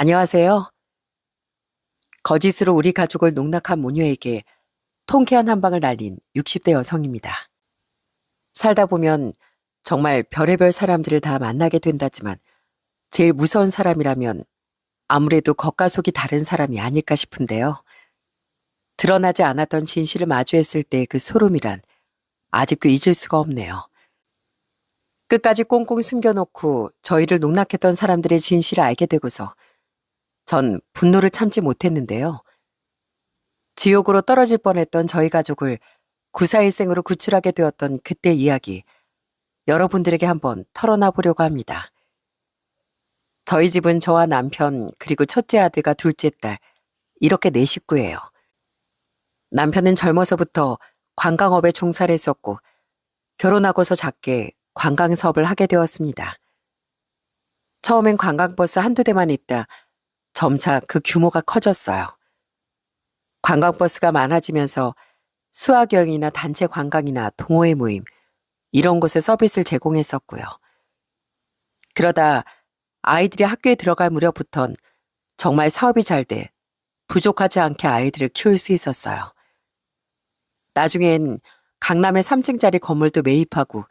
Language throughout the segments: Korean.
안녕하세요. 거짓으로 우리 가족을 농락한 모녀에게 통쾌한 한 방을 날린 60대 여성입니다. 살다 보면 정말 별의별 사람들을 다 만나게 된다지만 제일 무서운 사람이라면 아무래도 겉과 속이 다른 사람이 아닐까 싶은데요. 드러나지 않았던 진실을 마주했을 때 그 소름이란 아직도 잊을 수가 없네요. 끝까지 꽁꽁 숨겨놓고 저희를 농락했던 사람들의 진실을 알게 되고서 전 분노를 참지 못했는데요. 지옥으로 떨어질 뻔했던 저희 가족을 구사일생으로 구출하게 되었던 그때 이야기, 여러분들에게 한번 털어놔 보려고 합니다. 저희 집은 저와 남편, 그리고 첫째 아들과 둘째 딸, 이렇게 네 식구예요. 남편은 젊어서부터 관광업에 종사를 했었고, 결혼하고서 작게 관광 사업을 하게 되었습니다. 처음엔 관광버스 한두 대만 있다 점차 그 규모가 커졌어요. 관광버스가 많아지면서 수학여행이나 단체 관광이나 동호회 모임, 이런 곳에 서비스를 제공했었고요. 그러다 아이들이 학교에 들어갈 무렵부턴 정말 사업이 잘 돼 부족하지 않게 아이들을 키울 수 있었어요. 나중엔 강남에 3층짜리 건물도 매입하고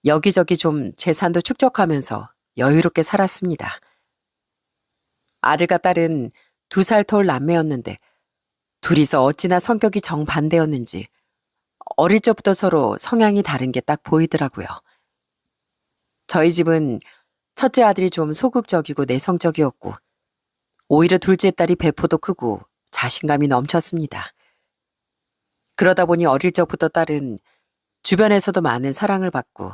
여기저기 좀 재산도 축적하면서 여유롭게 살았습니다. 아들과 딸은 2살 터울 남매였는데 둘이서 어찌나 성격이 정반대였는지 어릴 적부터 서로 성향이 다른 게 딱 보이더라고요. 저희 집은 첫째 아들이 좀 소극적이고 내성적이었고 오히려 둘째 딸이 배포도 크고 자신감이 넘쳤습니다. 그러다 보니 어릴 적부터 딸은 주변에서도 많은 사랑을 받고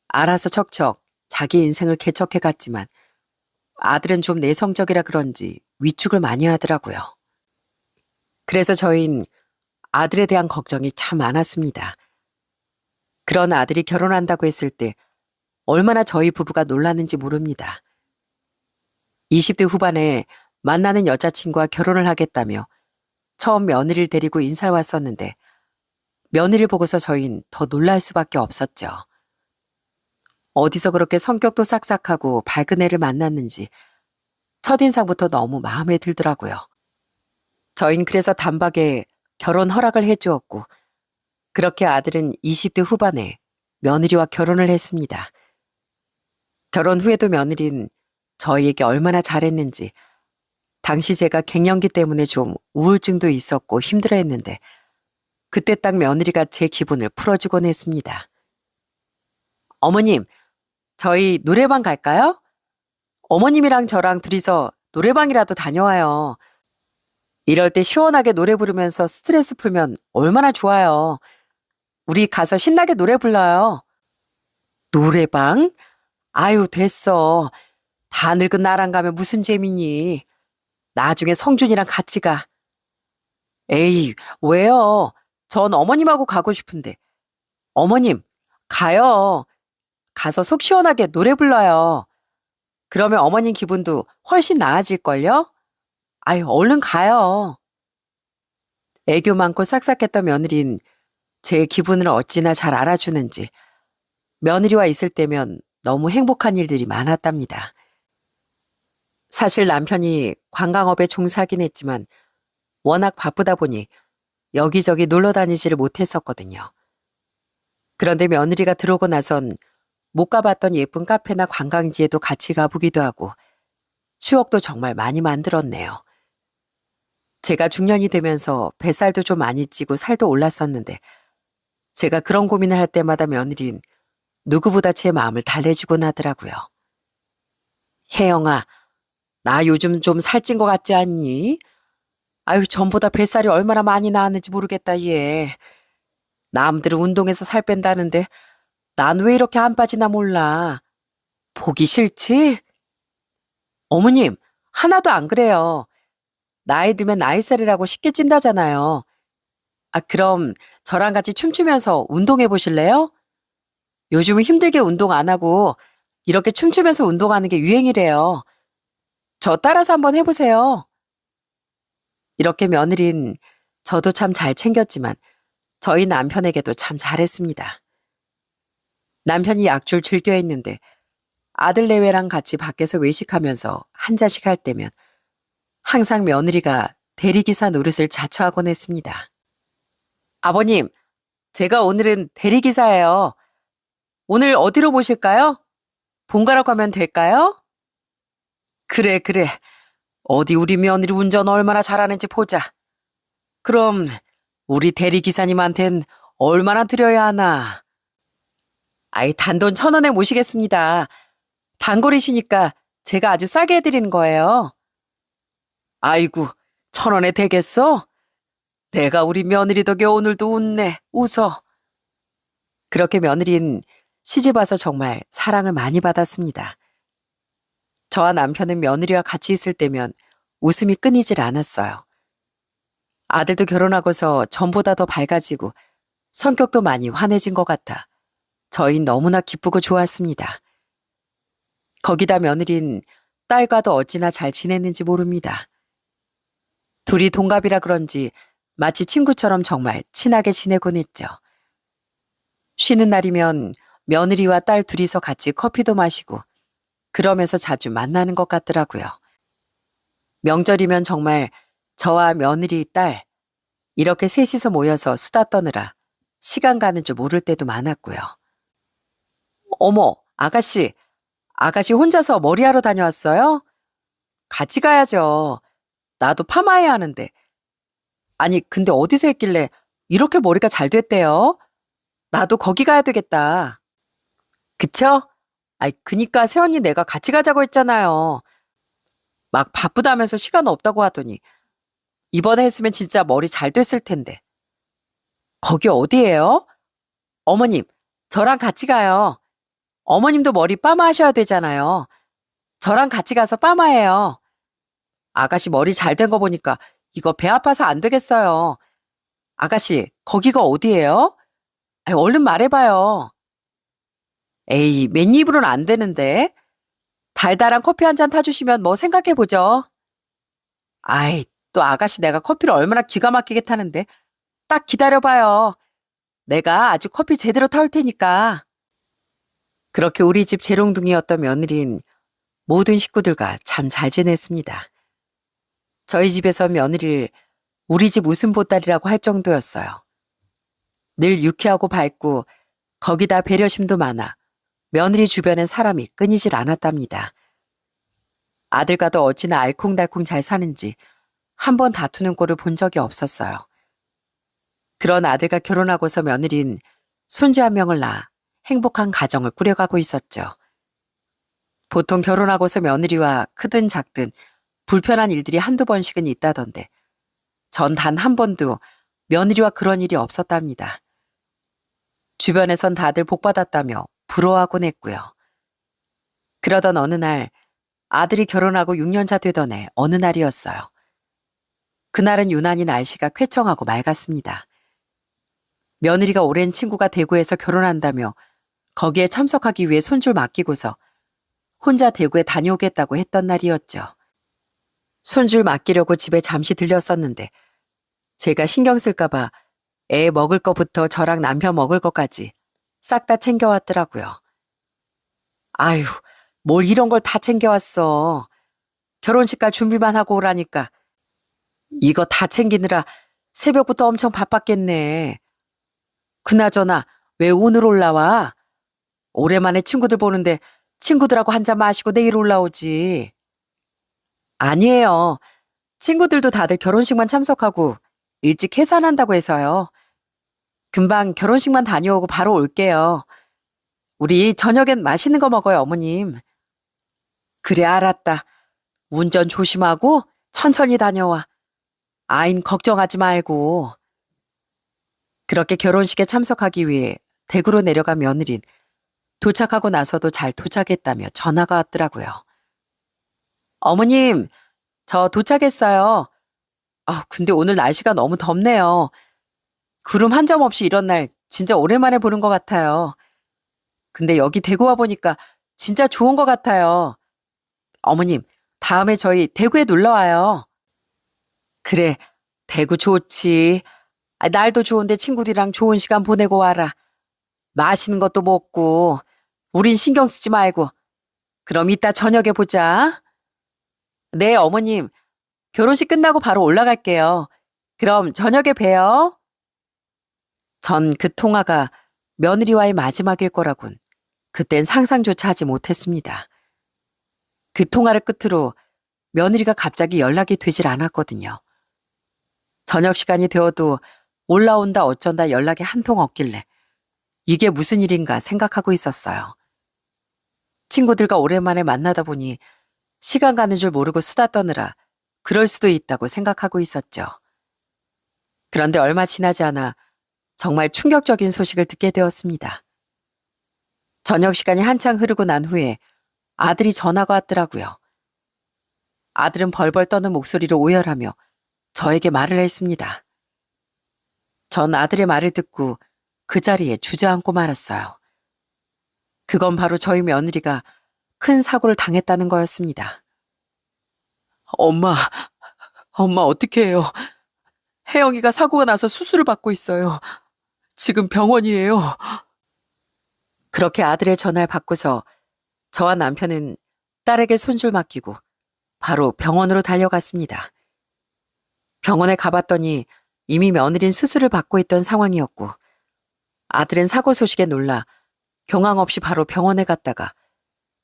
알아서 척척 자기 인생을 개척해 갔지만 아들은 좀 내성적이라 그런지 위축을 많이 하더라고요. 그래서 저흰 아들에 대한 걱정이 참 많았습니다. 그런 아들이 결혼한다고 했을 때 얼마나 저희 부부가 놀랐는지 모릅니다. 20대 후반에 만나는 여자친구와 결혼을 하겠다며 처음 며느리를 데리고 인사를 왔었는데 며느리를 보고서 저흰 더 놀랄 수밖에 없었죠. 어디서 그렇게 성격도 싹싹하고 밝은 애를 만났는지 첫인상부터 너무 마음에 들더라고요. 저흰 그래서 단박에 결혼 허락을 해주었고 그렇게 아들은 20대 후반에 며느리와 결혼을 했습니다. 결혼 후에도 며느리는 저희에게 얼마나 잘했는지 당시 제가 갱년기 때문에 좀 우울증도 있었고 힘들어했는데 그때 딱 며느리가 제 기분을 풀어주곤 했습니다. 어머님, 저희 노래방 갈까요? 어머님이랑 저랑 둘이서 노래방이라도 다녀와요. 이럴 때 시원하게 노래 부르면서 스트레스 풀면 얼마나 좋아요. 우리 가서 신나게 노래 불러요. 노래방? 아유, 됐어. 다 늙은 나랑 가면 무슨 재미니. 나중에 성준이랑 같이 가. 에이, 왜요? 전 어머님하고 가고 싶은데. 어머님, 가요. 가서 속 시원하게 노래 불러요. 그러면 어머님 기분도 훨씬 나아질걸요? 아유, 얼른 가요. 애교 많고 싹싹했던 며느리는 제 기분을 어찌나 잘 알아주는지 며느리와 있을 때면 너무 행복한 일들이 많았답니다. 사실 남편이 관광업에 종사하긴 했지만 워낙 바쁘다 보니 여기저기 놀러 다니지를 못했었거든요. 그런데 며느리가 들어오고 나선 못 가봤던 예쁜 카페나 관광지에도 같이 가보기도 하고 추억도 정말 많이 만들었네요. 제가 중년이 되면서 뱃살도 좀 많이 찌고 살도 올랐었는데 제가 그런 고민을 할 때마다 며느리는 누구보다 제 마음을 달래주곤 하더라고요. 혜영아, 나 요즘 좀 살찐 것 같지 않니? 아유, 전보다 뱃살이 얼마나 많이 나왔는지 모르겠다, 얘. 남들은 운동해서 살 뺀다는데 난 왜 이렇게 안 빠지나 몰라. 보기 싫지? 어머님, 하나도 안 그래요. 나이 들면 나이살이라고 쉽게 찐다잖아요. 아, 그럼 저랑 같이 춤추면서 운동해 보실래요? 요즘은 힘들게 운동 안 하고 이렇게 춤추면서 운동하는 게 유행이래요. 저 따라서 한번 해보세요. 이렇게 며느린 저도 참 잘 챙겼지만 저희 남편에게도 참 잘했습니다. 남편이 약주를 즐겨 했는데 아들 내외랑 같이 밖에서 외식하면서 한 잔씩 할 때면 항상 며느리가 대리기사 노릇을 자처하곤 했습니다. 아버님, 제가 오늘은 대리기사예요. 오늘 어디로 모실까요? 본가로 가면 될까요? 그래, 그래. 어디 우리 며느리 운전 얼마나 잘하는지 보자. 그럼 우리 대리기사님한텐 얼마나 드려야 하나? 아이, 단돈 1,000원에 모시겠습니다. 단골이시니까 제가 아주 싸게 해드리는 거예요. 아이고, 1,000원에 되겠어? 내가 우리 며느리 덕에 오늘도 웃네, 웃어. 그렇게 며느리는 시집 와서 정말 사랑을 많이 받았습니다. 저와 남편은 며느리와 같이 있을 때면 웃음이 끊이질 않았어요. 아들도 결혼하고서 전보다 더 밝아지고 성격도 많이 환해진 것 같아 저희는 너무나 기쁘고 좋았습니다. 거기다 며느린 딸과도 어찌나 잘 지냈는지 모릅니다. 둘이 동갑이라 그런지 마치 친구처럼 정말 친하게 지내곤 했죠. 쉬는 날이면 며느리와 딸 둘이서 같이 커피도 마시고 그러면서 자주 만나는 것 같더라고요. 명절이면 정말 저와 며느리, 딸 이렇게 셋이서 모여서 수다 떠느라 시간 가는 줄 모를 때도 많았고요. 어머, 아가씨 혼자서 머리하러 다녀왔어요? 같이 가야죠. 나도 파마해야 하는데. 아니, 근데 어디서 했길래 이렇게 머리가 잘 됐대요? 나도 거기 가야 되겠다. 그쵸? 아이, 그니까 새언니 내가 같이 가자고 했잖아요. 막 바쁘다면서 시간 없다고 하더니 이번에 했으면 진짜 머리 잘 됐을 텐데. 거기 어디예요? 어머님, 저랑 같이 가요. 어머님도 머리 파마 하셔야 되잖아요. 저랑 같이 가서 파마해요. 아가씨 머리 잘 된 거 보니까 이거 배 아파서 안 되겠어요. 아가씨, 거기가 어디예요? 아이, 얼른 말해봐요. 에이, 맨입으로는 안 되는데. 달달한 커피 한 잔 타주시면 뭐 생각해보죠. 아이, 또 아가씨 내가 커피를 얼마나 기가 막히게 타는데. 딱 기다려봐요. 내가 아주 커피 제대로 타올 테니까. 그렇게 우리 집 재롱둥이였던 며느린 모든 식구들과 참 잘 지냈습니다. 저희 집에서 며느리를 우리 집 웃음보따리라고 할 정도였어요. 늘 유쾌하고 밝고 거기다 배려심도 많아 며느리 주변엔 사람이 끊이질 않았답니다. 아들과도 어찌나 알콩달콩 잘 사는지 한 번 다투는 꼴을 본 적이 없었어요. 그런 아들과 결혼하고서 며느린 손주 한 명을 낳아 행복한 가정을 꾸려가고 있었죠. 보통 결혼하고서 며느리와 크든 작든 불편한 일들이 한두 번씩은 있다던데 전 단 한 번도 며느리와 그런 일이 없었답니다. 주변에선 다들 복받았다며 부러워하곤 했고요. 그러던 어느 날 아들이 결혼하고 6년차 되던 해 어느 날이었어요. 그날은 유난히 날씨가 쾌청하고 맑았습니다. 며느리가 오랜 친구가 대구에서 결혼한다며 거기에 참석하기 위해 손줄 맡기고서 혼자 대구에 다녀오겠다고 했던 날이었죠. 손줄 맡기려고 집에 잠시 들렸었는데 제가 신경 쓸까봐 애 먹을 거부터 저랑 남편 먹을 거까지 싹 다 챙겨왔더라고요. 아유, 뭘 이런 걸 다 챙겨왔어. 결혼식 갈 준비만 하고 오라니까. 이거 다 챙기느라 새벽부터 엄청 바빴겠네. 그나저나 왜 오늘 올라와? 오랜만에 친구들 보는데 친구들하고 한잔 마시고 내일 올라오지. 아니에요. 친구들도 다들 결혼식만 참석하고 일찍 해산한다고 해서요. 금방 결혼식만 다녀오고 바로 올게요. 우리 저녁엔 맛있는 거 먹어요, 어머님. 그래, 알았다. 운전 조심하고 천천히 다녀와. 아인 걱정하지 말고. 그렇게 결혼식에 참석하기 위해 대구로 내려간 며느린 도착하고 나서도 잘 도착했다며 전화가 왔더라고요. 어머님, 저 도착했어요. 아, 근데 오늘 날씨가 너무 덥네요. 구름 한 점 없이 이런 날 진짜 오랜만에 보는 것 같아요. 근데 여기 대구 와 보니까 진짜 좋은 것 같아요. 어머님, 다음에 저희 대구에 놀러 와요. 그래, 대구 좋지. 아, 날도 좋은데 친구들이랑 좋은 시간 보내고 와라. 맛있는 것도 먹고, 우린 신경 쓰지 말고. 그럼 이따 저녁에 보자. 네, 어머님. 결혼식 끝나고 바로 올라갈게요. 그럼 저녁에 봬요. 전 그 통화가 며느리와의 마지막일 거라곤 그땐 상상조차 하지 못했습니다. 그 통화를 끝으로 며느리가 갑자기 연락이 되질 않았거든요. 저녁 시간이 되어도 올라온다 어쩐다 연락이 한 통 없길래 이게 무슨 일인가 생각하고 있었어요. 친구들과 오랜만에 만나다 보니 시간 가는 줄 모르고 수다 떠느라 그럴 수도 있다고 생각하고 있었죠. 그런데 얼마 지나지 않아 정말 충격적인 소식을 듣게 되었습니다. 저녁 시간이 한창 흐르고 난 후에 아들이 전화가 왔더라고요. 아들은 벌벌 떠는 목소리로 오열하며 저에게 말을 했습니다. 전 아들의 말을 듣고 그 자리에 주저앉고 말았어요. 그건 바로 저희 며느리가 큰 사고를 당했다는 거였습니다. 엄마 어떻게 해요? 혜영이가 사고가 나서 수술을 받고 있어요. 지금 병원이에요. 그렇게 아들의 전화를 받고서 저와 남편은 딸에게 손줄 맡기고 바로 병원으로 달려갔습니다. 병원에 가봤더니 이미 며느린 수술을 받고 있던 상황이었고 아들은 사고 소식에 놀라 경황 없이 바로 병원에 갔다가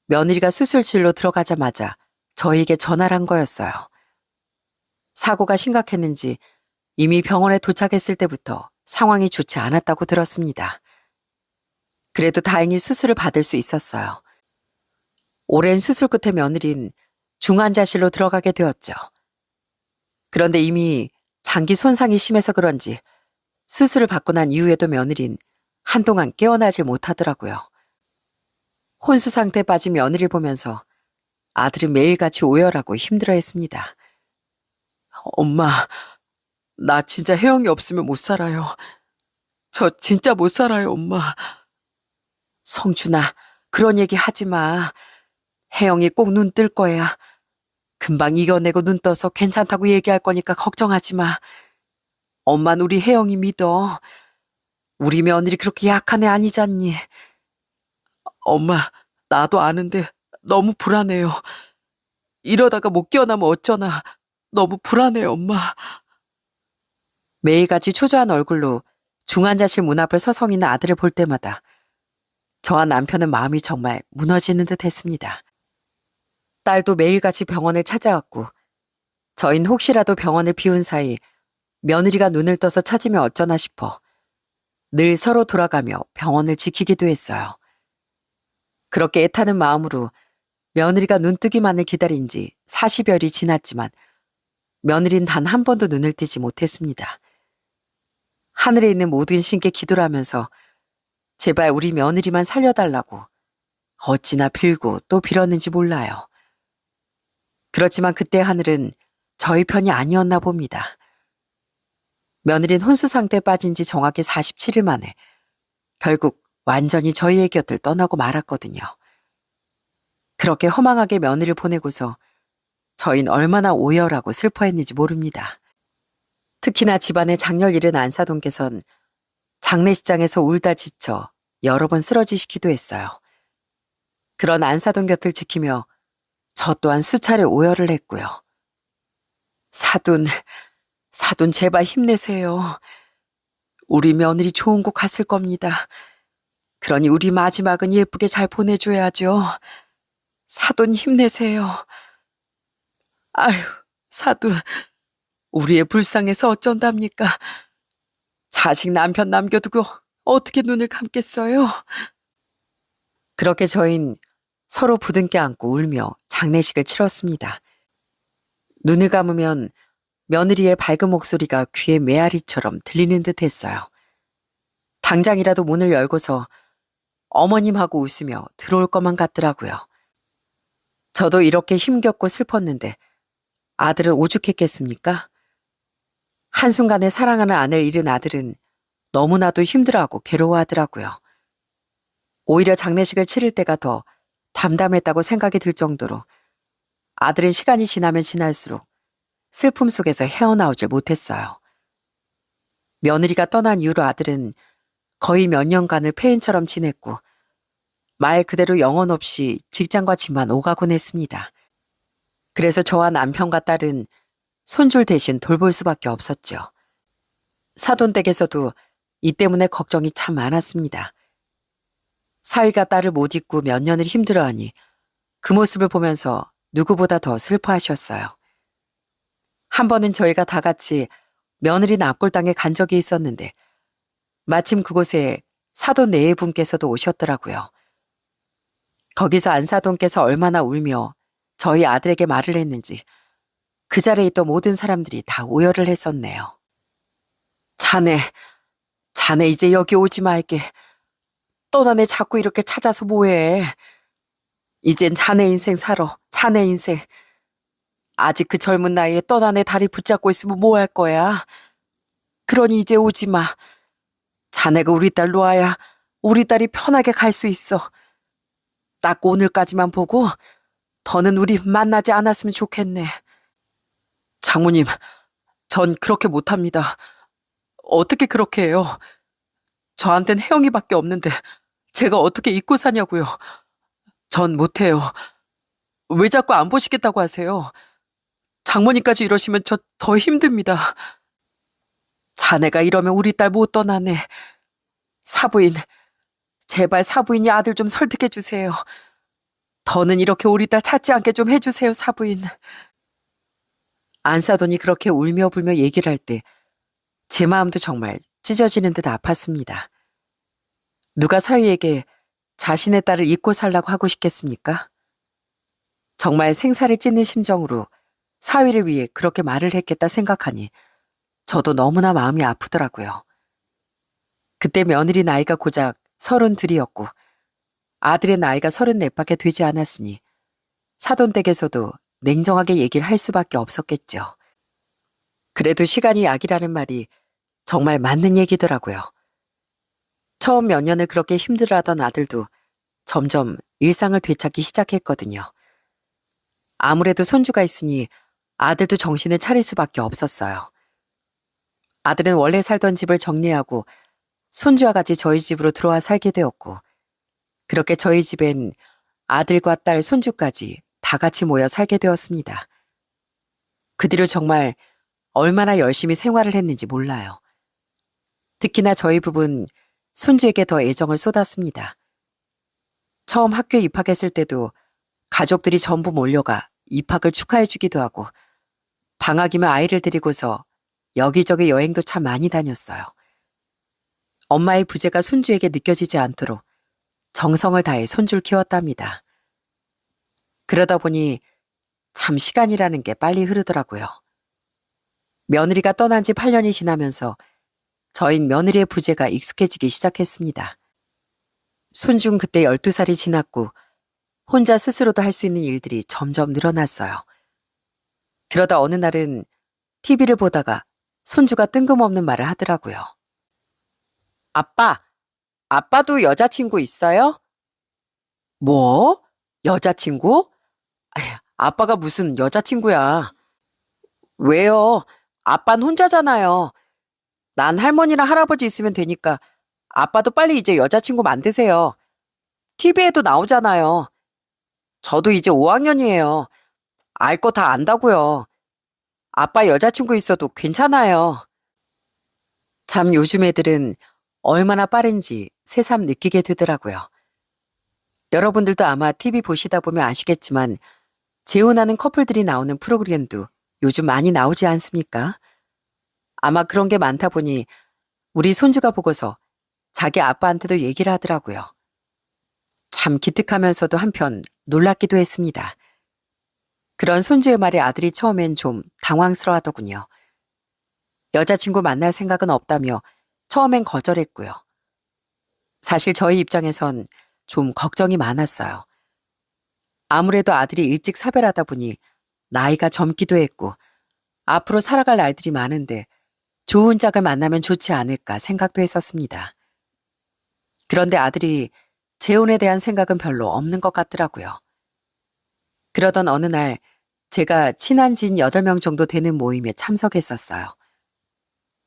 며느리가 수술실로 들어가자마자 저희에게 전화를 한 거였어요. 사고가 심각했는지 이미 병원에 도착했을 때부터 상황이 좋지 않았다고 들었습니다. 그래도 다행히 수술을 받을 수 있었어요. 오랜 수술 끝에 며느린 중환자실로 들어가게 되었죠. 그런데 이미 장기 손상이 심해서 그런지 수술을 받고 난 이후에도 며느린 한동안 깨어나질 못하더라고요. 혼수 상태에 빠진 며느리를 보면서 아들은 매일같이 오열하고 힘들어했습니다. 엄마, 나 진짜 혜영이 없으면 못 살아요. 저 진짜 못 살아요, 엄마. 성준아, 그런 얘기 하지 마. 혜영이 꼭 눈 뜰 거야. 금방 이겨내고 눈 떠서 괜찮다고 얘기할 거니까 걱정하지 마. 엄만 우리 혜영이 믿어. 우리 며느리 그렇게 약한 애 아니잖니. 엄마, 나도 아는데 너무 불안해요. 이러다가 못 깨어나면 어쩌나. 너무 불안해요, 엄마. 매일같이 초조한 얼굴로 중환자실 문 앞을 서성이는 아들을 볼 때마다 저와 남편은 마음이 정말 무너지는 듯 했습니다. 딸도 매일같이 병원을 찾아왔고 저흰 혹시라도 병원을 비운 사이 며느리가 눈을 떠서 찾으면 어쩌나 싶어 늘 서로 돌아가며 병원을 지키기도 했어요. 그렇게 애타는 마음으로 며느리가 눈뜨기만을 기다린 지 40여일이 지났지만 며느린 단 한 번도 눈을 뜨지 못했습니다. 하늘에 있는 모든 신께 기도를 하면서 제발 우리 며느리만 살려달라고 어찌나 빌고 또 빌었는지 몰라요. 그렇지만 그때 하늘은 저희 편이 아니었나 봅니다. 며느린 혼수 상태에 빠진 지 정확히 47일 만에 결국 완전히 저희의 곁을 떠나고 말았거든요. 그렇게 허망하게 며느리를 보내고서 저희는 얼마나 오열하고 슬퍼했는지 모릅니다. 특히나 집안의 장렬 잃은 안사돈께선 장례식장에서 울다 지쳐 여러 번 쓰러지시기도 했어요. 그런 안사돈 곁을 지키며 저 또한 수차례 오열을 했고요. 사돈 제발 힘내세요. 우리 며느리 좋은 곳 갔을 겁니다. 그러니 우리 마지막은 예쁘게 잘 보내줘야죠. 사돈 힘내세요. 아휴, 사돈, 우리의 불쌍해서 어쩐답니까? 자식 남편 남겨두고 어떻게 눈을 감겠어요? 그렇게 저흰 서로 부둥켜 안고 울며 장례식을 치렀습니다. 눈을 감으면 며느리의 밝은 목소리가 귀에 메아리처럼 들리는 듯 했어요. 당장이라도 문을 열고서 어머님하고 웃으며 들어올 것만 같더라고요. 저도 이렇게 힘겹고 슬펐는데 아들은 오죽했겠습니까? 한순간에 사랑하는 아내를 잃은 아들은 너무나도 힘들어하고 괴로워하더라고요. 오히려 장례식을 치를 때가 더 담담했다고 생각이 들 정도로 아들은 시간이 지나면 지날수록 슬픔 속에서 헤어나오질 못했어요. 며느리가 떠난 이후로 아들은 거의 몇 년간을 폐인처럼 지냈고 말 그대로 영혼 없이 직장과 집만 오가곤 했습니다. 그래서 저와 남편과 딸은 손줄 대신 돌볼 수밖에 없었죠. 사돈댁에서도 이 때문에 걱정이 참 많았습니다. 사위가 딸을 못 잊고 몇 년을 힘들어하니 그 모습을 보면서 누구보다 더 슬퍼하셨어요. 한 번은 저희가 다 같이 며느리 납골당에 간 적이 있었는데 마침 그곳에 사돈 네 분께서도 오셨더라고요. 거기서 안사돈께서 얼마나 울며 저희 아들에게 말을 했는지 그 자리에 있던 모든 사람들이 다 오열을 했었네요. 자네 이제 여기 오지 말게. 떠나네 자꾸 이렇게 찾아서 뭐해. 이젠 자네 인생 살아. 자네 인생. 아직 그 젊은 나이에 떠나네 다리 붙잡고 있으면 뭐 할 거야. 그러니 이제 오지 마. 자네가 우리 딸 놓아야 우리 딸이 편하게 갈 수 있어. 딱 오늘까지만 보고 더는 우리 만나지 않았으면 좋겠네. 장모님, 전 그렇게 못합니다. 어떻게 그렇게 해요? 저한텐 혜영이밖에 없는데 제가 어떻게 잊고 사냐고요. 전 못해요. 왜 자꾸 안 보시겠다고 하세요? 장모님까지 이러시면 저 더 힘듭니다. 자네가 이러면 우리 딸 못 떠나네. 사부인, 제발 사부인이 아들 좀 설득해 주세요. 더는 이렇게 우리 딸 찾지 않게 좀 해주세요, 사부인. 안사돈이 그렇게 울며 불며 얘기를 할 때 제 마음도 정말 찢어지는 듯 아팠습니다. 누가 사위에게 자신의 딸을 잊고 살라고 하고 싶겠습니까? 정말 생사를 찢는 심정으로 사위를 위해 그렇게 말을 했겠다 생각하니 저도 너무나 마음이 아프더라고요. 그때 며느리 나이가 고작 32이었고 아들의 나이가 34밖에 되지 않았으니 사돈댁에서도 냉정하게 얘기를 할 수밖에 없었겠죠. 그래도 시간이 약이라는 말이 정말 맞는 얘기더라고요. 처음 몇 년을 그렇게 힘들어하던 아들도 점점 일상을 되찾기 시작했거든요. 아무래도 손주가 있으니 아들도 정신을 차릴 수밖에 없었어요. 아들은 원래 살던 집을 정리하고 손주와 같이 저희 집으로 들어와 살게 되었고 그렇게 저희 집엔 아들과 딸, 손주까지 다 같이 모여 살게 되었습니다. 그 뒤로 정말 얼마나 열심히 생활을 했는지 몰라요. 특히나 저희 부부는 손주에게 더 애정을 쏟았습니다. 처음 학교에 입학했을 때도 가족들이 전부 몰려가 입학을 축하해주기도 하고 방학이면 아이를 데리고서 여기저기 여행도 참 많이 다녔어요. 엄마의 부재가 손주에게 느껴지지 않도록 정성을 다해 손주를 키웠답니다. 그러다 보니 참 시간이라는 게 빨리 흐르더라고요. 며느리가 떠난 지 8년이 지나면서 저흰 며느리의 부재가 익숙해지기 시작했습니다. 손주는 그때 12살이 지났고 혼자 스스로도 할 수 있는 일들이 점점 늘어났어요. 그러다 어느 날은 TV를 보다가 손주가 뜬금없는 말을 하더라고요. 아빠도 여자친구 있어요? 뭐? 여자친구? 아휴, 아빠가 무슨 여자친구야. 왜요? 아빠는 혼자잖아요. 난 할머니랑 할아버지 있으면 되니까 아빠도 빨리 이제 여자친구 만드세요. TV에도 나오잖아요. 저도 이제 5학년이에요. 알 거 다 안다고요. 아빠 여자친구 있어도 괜찮아요. 참 요즘 애들은 얼마나 빠른지 새삼 느끼게 되더라고요. 여러분들도 아마 TV 보시다 보면 아시겠지만 재혼하는 커플들이 나오는 프로그램도 요즘 많이 나오지 않습니까? 아마 그런 게 많다 보니 우리 손주가 보고서 자기 아빠한테도 얘기를 하더라고요. 참 기특하면서도 한편 놀랍기도 했습니다. 그런 손주의 말에 아들이 처음엔 좀 당황스러워하더군요. 여자친구 만날 생각은 없다며 처음엔 거절했고요. 사실 저희 입장에선 좀 걱정이 많았어요. 아무래도 아들이 일찍 사별하다 보니 나이가 젊기도 했고 앞으로 살아갈 날들이 많은데 좋은 짝을 만나면 좋지 않을까 생각도 했었습니다. 그런데 아들이 재혼에 대한 생각은 별로 없는 것 같더라고요. 그러던 어느 날 제가 친한 지인 8명 정도 되는 모임에 참석했었어요.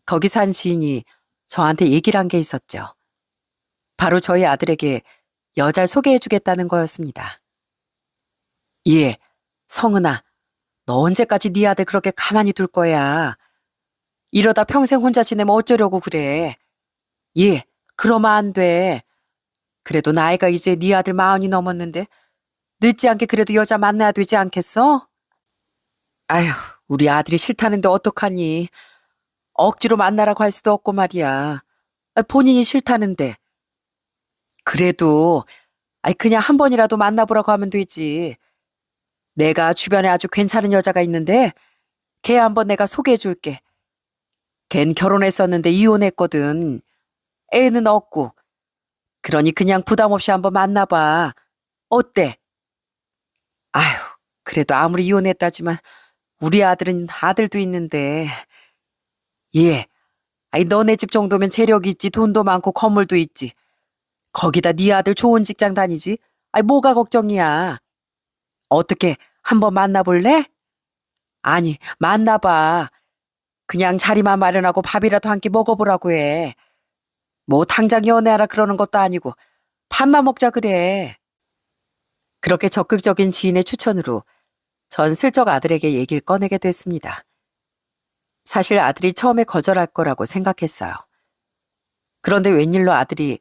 거기서 한 지인이 저한테 얘기를 한 게 있었죠. 바로 저희 아들에게 여자를 소개해주겠다는 거였습니다. 예, 성은아, 너 언제까지 네 아들 그렇게 가만히 둘 거야? 이러다 평생 혼자 지내면 어쩌려고 그래? 예, 그러면 안 돼. 그래도 나이가 이제 네 아들 40이 넘었는데 늦지 않게 그래도 여자 만나야 되지 않겠어? 아휴, 우리 아들이 싫다는데 어떡하니? 억지로 만나라고 할 수도 없고 말이야. 본인이 싫다는데. 그래도 그냥 한 번이라도 만나보라고 하면 되지. 내가 주변에 아주 괜찮은 여자가 있는데 걔 한번 내가 소개해 줄게. 걘 결혼했었는데 이혼했거든. 애는 없고. 그러니 그냥 부담 없이 한번 만나봐. 어때? 아휴, 그래도 아무리 이혼했다지만 우리 아들은 아들도 있는데. 예, 너네 집 정도면 재력이 있지, 돈도 많고 건물도 있지. 거기다 네 아들 좋은 직장 다니지. 뭐가 걱정이야. 어떻게 한번 만나볼래? 아니, 만나봐. 그냥 자리만 마련하고 밥이라도 한 끼 먹어보라고 해. 뭐 당장 연애하라 그러는 것도 아니고 밥만 먹자 그래. 그렇게 적극적인 지인의 추천으로 전 슬쩍 아들에게 얘기를 꺼내게 됐습니다. 사실 아들이 처음에 거절할 거라고 생각했어요. 그런데 웬일로 아들이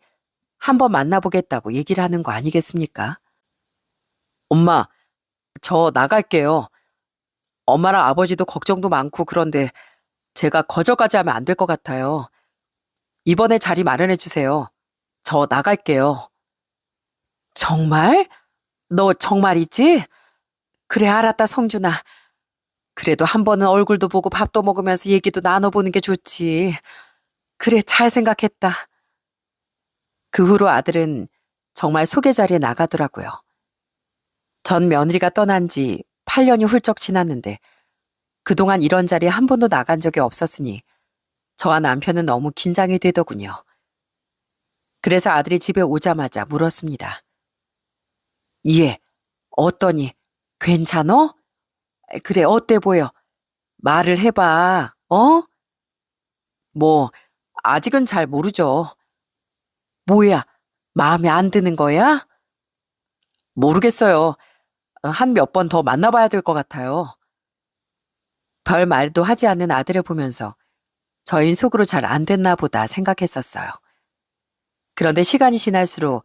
한번 만나보겠다고 얘기를 하는 거 아니겠습니까? 엄마, 저 나갈게요. 엄마랑 아버지도 걱정도 많고 그런데 제가 거절까지 하면 안 될 것 같아요. 이번에 자리 마련해 주세요. 저 나갈게요. 정말? 너 정말이지? 그래, 알았다, 성준아. 그래도 한 번은 얼굴도 보고 밥도 먹으면서 얘기도 나눠보는 게 좋지. 그래, 잘 생각했다. 그 후로 아들은 정말 소개 자리에 나가더라고요. 전 며느리가 떠난 지 8년이 훌쩍 지났는데 그동안 이런 자리에 한 번도 나간 적이 없었으니 저와 남편은 너무 긴장이 되더군요. 그래서 아들이 집에 오자마자 물었습니다. 예, 어떠니? 괜찮어? 그래, 어때 보여? 말을 해봐, 어? 뭐, 아직은 잘 모르죠. 뭐야, 마음에 안 드는 거야? 모르겠어요. 한 몇 번 더 만나봐야 될 것 같아요. 별 말도 하지 않는 아들을 보면서 저희 속으로 잘 안 됐나 보다 생각했었어요. 그런데 시간이 지날수록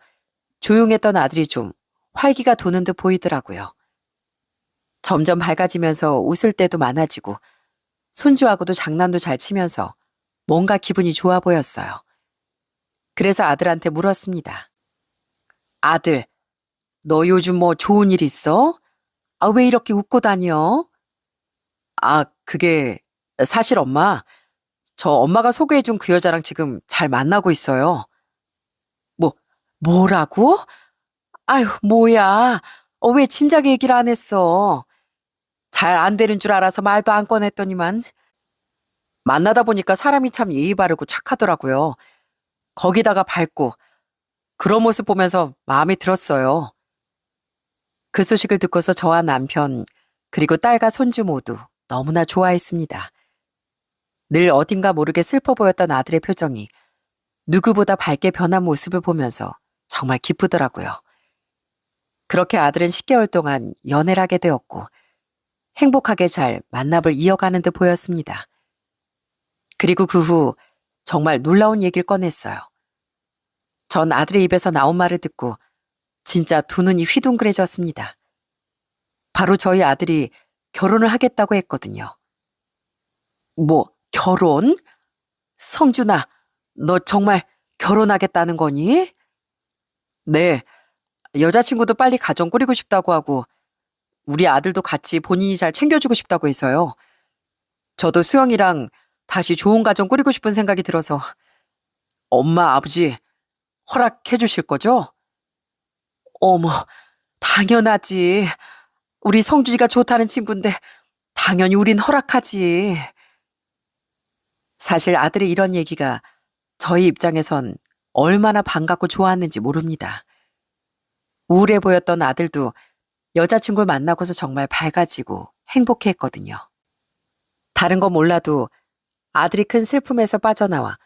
조용했던 아들이 좀 활기가 도는 듯 보이더라고요. 점점 밝아지면서 웃을 때도 많아지고 손주하고도 장난도 잘 치면서 뭔가 기분이 좋아 보였어요. 그래서 아들한테 물었습니다. 아들, 너 요즘 뭐 좋은 일 있어? 왜 이렇게 웃고 다녀? 그게 사실 엄마, 저 엄마가 소개해준 그 여자랑 지금 잘 만나고 있어요. 뭐, 뭐라고? 아휴, 뭐야. 왜 진작에 얘기를 안 했어? 잘 안 되는 줄 알아서 말도 안 꺼냈더니만. 만나다 보니까 사람이 참 예의 바르고 착하더라고요. 거기다가 밝고 그런 모습 보면서 마음에 들었어요. 그 소식을 듣고서 저와 남편 그리고 딸과 손주 모두 너무나 좋아했습니다. 늘 어딘가 모르게 슬퍼 보였던 아들의 표정이 누구보다 밝게 변한 모습을 보면서 정말 기쁘더라고요. 그렇게 아들은 10개월 동안 연애를 하게 되었고 행복하게 잘 만남을 이어가는 듯 보였습니다. 그리고 그 후 정말 놀라운 얘기를 꺼냈어요. 전 아들의 입에서 나온 말을 듣고 진짜 두 눈이 휘둥그레졌습니다. 바로 저희 아들이 결혼을 하겠다고 했거든요. 뭐, 결혼? 성준아, 너 정말 결혼하겠다는 거니? 네, 여자친구도 빨리 가정 꾸리고 싶다고 하고 우리 아들도 같이 본인이 잘 챙겨주고 싶다고 해서요. 저도 수영이랑 다시 좋은 가정 꾸리고 싶은 생각이 들어서 엄마, 아버지 허락해 주실 거죠? 어머, 당연하지. 우리 성준이가 좋다는 친구인데 당연히 우린 허락하지. 사실 아들의 이런 얘기가 저희 입장에선 얼마나 반갑고 좋았는지 모릅니다. 우울해 보였던 아들도 여자친구를 만나고서 정말 밝아지고 행복해했거든요. 다른 건 몰라도 아들이 큰 슬픔에서 빠져나와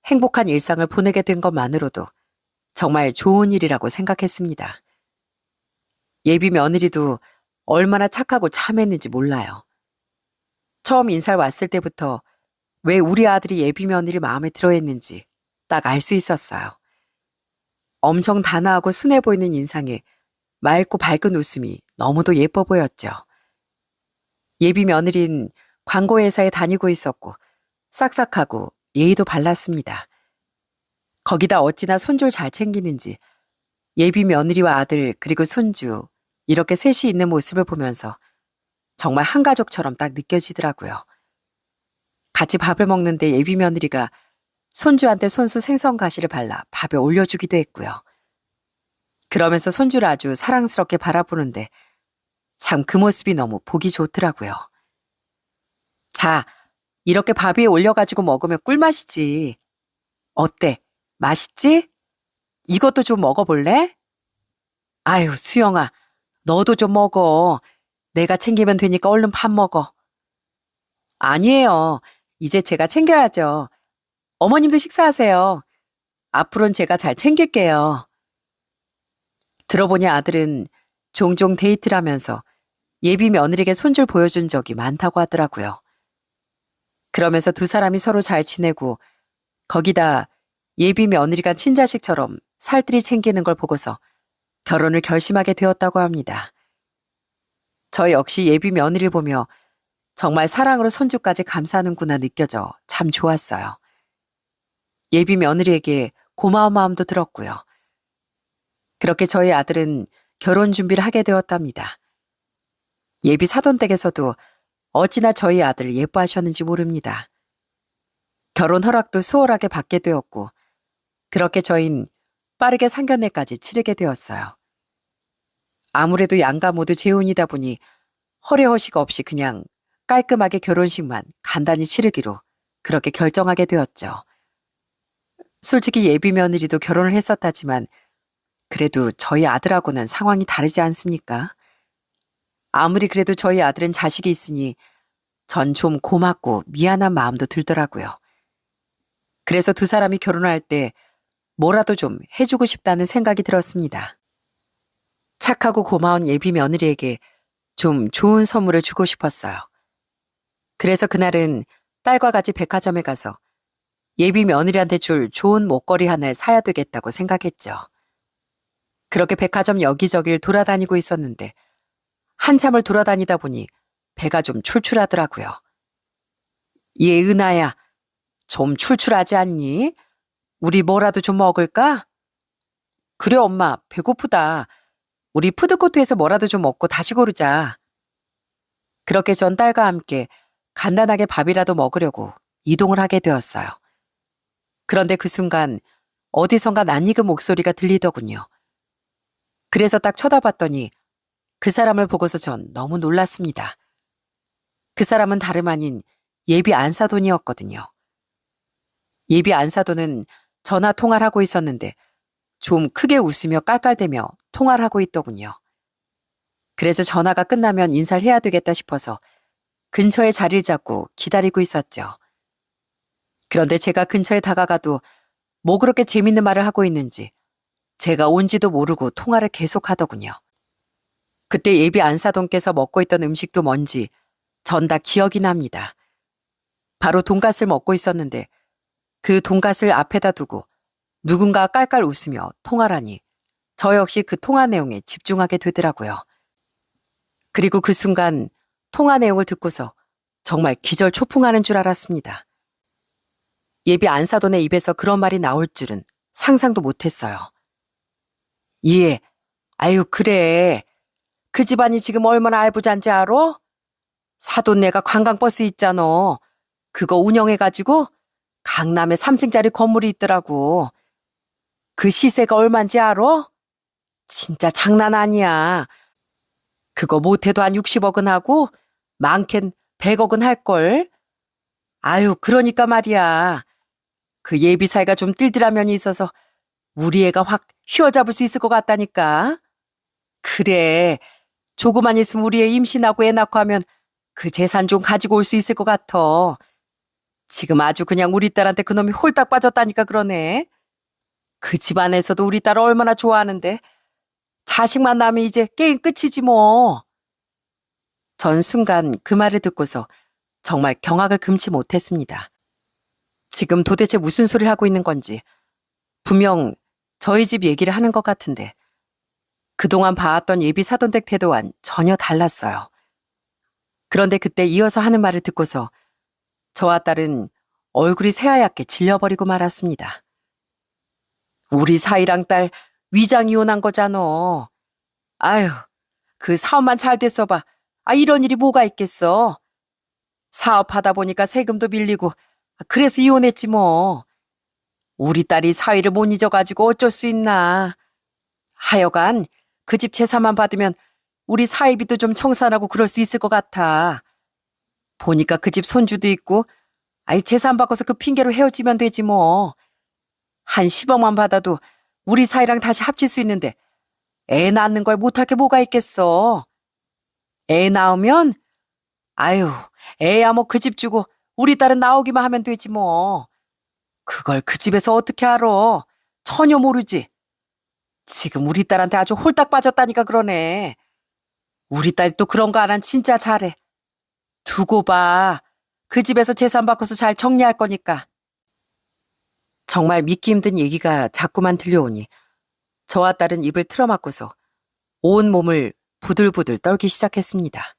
행복한 일상을 보내게 된 것만으로도 정말 좋은 일이라고 생각했습니다. 예비 며느리도 얼마나 착하고 참했는지 몰라요. 처음 인사를 왔을 때부터 왜 우리 아들이 예비 며느리 마음에 들어 했는지 딱 알 수 있었어요. 엄청 단아하고 순해 보이는 인상에 맑고 밝은 웃음이 너무도 예뻐 보였죠. 예비 며느린 광고회사에 다니고 있었고 싹싹하고 예의도 발랐습니다. 거기다 어찌나 손주를 잘 챙기는지 예비 며느리와 아들 그리고 손주 이렇게 셋이 있는 모습을 보면서 정말 한 가족처럼 딱 느껴지더라고요. 같이 밥을 먹는데 예비 며느리가 손주한테 손수 생선 가시를 발라 밥에 올려주기도 했고요. 그러면서 손주를 아주 사랑스럽게 바라보는데 참 그 모습이 너무 보기 좋더라고요. 자, 이렇게 밥 위에 올려가지고 먹으면 꿀맛이지. 어때? 맛있지? 이것도 좀 먹어볼래? 아유, 수영아, 너도 좀 먹어. 내가 챙기면 되니까 얼른 밥 먹어. 아니에요. 이제 제가 챙겨야죠. 어머님도 식사하세요. 앞으로는 제가 잘 챙길게요. 들어보니 아들은 종종 데이트를 하면서 예비 며느리에게 손주를 보여준 적이 많다고 하더라고요. 그러면서 두 사람이 서로 잘 지내고 거기다 예비 며느리가 친자식처럼 살뜰히 챙기는 걸 보고서 결혼을 결심하게 되었다고 합니다. 저 역시 예비 며느리를 보며 정말 사랑으로 손주까지 감싸는구나 느껴져 참 좋았어요. 예비 며느리에게 고마운 마음도 들었고요. 그렇게 저희 아들은 결혼 준비를 하게 되었답니다. 예비 사돈댁에서도 어찌나 저희 아들을 예뻐하셨는지 모릅니다. 결혼 허락도 수월하게 받게 되었고 그렇게 저흰 빠르게 상견례까지 치르게 되었어요. 아무래도 양가 모두 재혼이다 보니 허례허식 없이 그냥 깔끔하게 결혼식만 간단히 치르기로 그렇게 결정하게 되었죠. 솔직히 예비 며느리도 결혼을 했었다지만 그래도 저희 아들하고는 상황이 다르지 않습니까? 아무리 그래도 저희 아들은 자식이 있으니 전 좀 고맙고 미안한 마음도 들더라고요. 그래서 두 사람이 결혼할 때 뭐라도 좀 해주고 싶다는 생각이 들었습니다. 착하고 고마운 예비 며느리에게 좀 좋은 선물을 주고 싶었어요. 그래서 그날은 딸과 같이 백화점에 가서 예비 며느리한테 줄 좋은 목걸이 하나를 사야 되겠다고 생각했죠. 그렇게 백화점 여기저기를 돌아다니고 있었는데 한참을 돌아다니다 보니 배가 좀 출출하더라고요. 얘 은하야, 좀 출출하지 않니? 우리 뭐라도 좀 먹을까? 그래 엄마, 배고프다. 우리 푸드코트에서 뭐라도 좀 먹고 다시 고르자. 그렇게 전 딸과 함께 간단하게 밥이라도 먹으려고 이동을 하게 되었어요. 그런데 그 순간 어디선가 낯익은 목소리가 들리더군요. 그래서 딱 쳐다봤더니 그 사람을 보고서 전 너무 놀랐습니다. 그 사람은 다름 아닌 예비 안사돈이었거든요. 예비 안사돈은 전화 통화를 하고 있었는데 좀 크게 웃으며 깔깔대며 통화를 하고 있더군요. 그래서 전화가 끝나면 인사를 해야 되겠다 싶어서 근처에 자리를 잡고 기다리고 있었죠. 그런데 제가 근처에 다가가도 뭐 그렇게 재밌는 말을 하고 있는지 제가 온지도 모르고 통화를 계속하더군요. 그때 예비 안사돈께서 먹고 있던 음식도 뭔지 전 다 기억이 납니다. 바로 돈가스를 먹고 있었는데 그 돈가스를 앞에다 두고 누군가 깔깔 웃으며 통화라니 저 역시 그 통화 내용에 집중하게 되더라고요. 그리고 그 순간 통화 내용을 듣고서 정말 기절초풍하는 줄 알았습니다. 예비 안사돈의 입에서 그런 말이 나올 줄은 상상도 못했어요. 예, 아유 그래. 그 집안이 지금 얼마나 알부잔지 알아? 사돈네가 관광버스 있잖아. 그거 운영해가지고 강남에 3층짜리 건물이 있더라고. 그 시세가 얼만지 알아? 진짜 장난 아니야. 그거 못해도 한 60억은 하고 많겐 100억은 할걸. 아유 그러니까 말이야. 그 예비 사이가 좀 뜰뜰한 면이 있어서 우리 애가 확 휘어잡을 수 있을 것 같다니까. 그래. 조금만 있으면 우리 애 임신하고 애 낳고 하면 그 재산 좀 가지고 올 수 있을 것 같아. 지금 아주 그냥 우리 딸한테 그놈이 홀딱 빠졌다니까 그러네. 그 집안에서도 우리 딸을 얼마나 좋아하는데 자식만 낳으면 이제 게임 끝이지 뭐. 전 순간 그 말을 듣고서 정말 경악을 금치 못했습니다. 지금 도대체 무슨 소리를 하고 있는 건지 분명 저희 집 얘기를 하는 것 같은데 그동안 봐왔던 예비 사돈댁 태도와는 전혀 달랐어요. 그런데 그때 이어서 하는 말을 듣고서 저와 딸은 얼굴이 새하얗게 질려버리고 말았습니다. 우리 사이랑 딸 위장 이혼한 거잖아. 아유, 그 사업만 잘 됐어 봐. 이런 일이 뭐가 있겠어. 사업하다 보니까 세금도 밀리고 그래서 이혼했지 뭐. 우리 딸이 사위를 못 잊어가지고 어쩔 수 있나. 하여간 그 집 재산만 받으면 우리 사위비도 좀 청산하고 그럴 수 있을 것 같아. 보니까 그 집 손주도 있고 재산 바꿔서 그 핑계로 헤어지면 되지 뭐. 한 10억만 받아도 우리 사이랑 다시 합칠 수 있는데 애 낳는 거에 못할 게 뭐가 있겠어. 애 낳으면 아유 애야 뭐 그 집 주고 우리 딸은 나오기만 하면 되지 뭐. 그걸 그 집에서 어떻게 알아. 전혀 모르지. 지금 우리 딸한테 아주 홀딱 빠졌다니까 그러네. 우리 딸이 또 그런 거 안 한 진짜 잘해. 두고 봐. 그 집에서 재산 바꿔서 잘 정리할 거니까. 정말 믿기 힘든 얘기가 자꾸만 들려오니 저와 딸은 입을 틀어막고서 온 몸을 부들부들 떨기 시작했습니다.